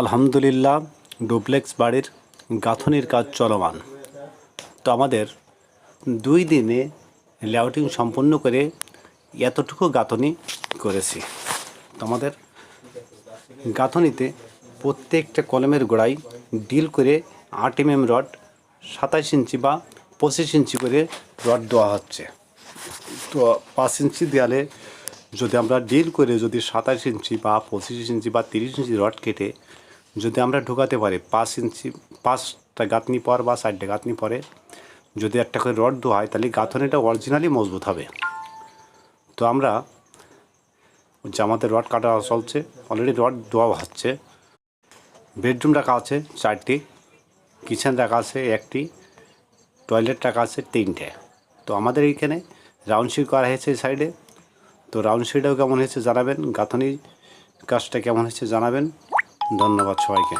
আলহামদুলিল্লাহ ডুপ্লেক্স বাড়ির গাঁথনির কাজ চলমান। তো আমাদের 2 দিনে লেআউটিং সম্পন্ন করে এতটুকু গাঁথনি করেছি। তো আমাদের গাঁথনিতে প্রত্যেকটা কলমের গোড়ায় ডিল করে 8 mm রড 27 ইঞ্চি বা 25 ইঞ্চি করে রড দেওয়া হচ্ছে। তো 5 ইঞ্চি দেয়ালে যদি আমরা ডিল করে যদি 27 ইঞ্চি বা 25 ইঞ্চি বা 30 ইঞ্চি রড কেটে যদি আমরা ঢোকাতে পারি 5 ইঞ্চি 5টা গাঁথনি পর বা 4টে গাঁথনি পরে যদি একটা করে রড দেওয়া হয় তাহলে গাঁথনিটা অরিজিনালি মজবুত হবে। তো আমরা যে আমাদের রড কাটা চলছে, অলরেডি রড দেওয়া হচ্ছে। বেডরুম রাখা আছে 4টি, কিচেন রাখা আছে 1টি, টয়লেট রাখা আছে 3টে। তো আমাদের এইখানে রাউন্ড শেড করা হয়েছে এই সাইডে। তো রাউন্ড শেডটাও কেমন হয়েছে জানাবেন, গাঁথনির কাজটা কেমন হয়েছে জানাবেন। ধন্যবাদ সবাইকে।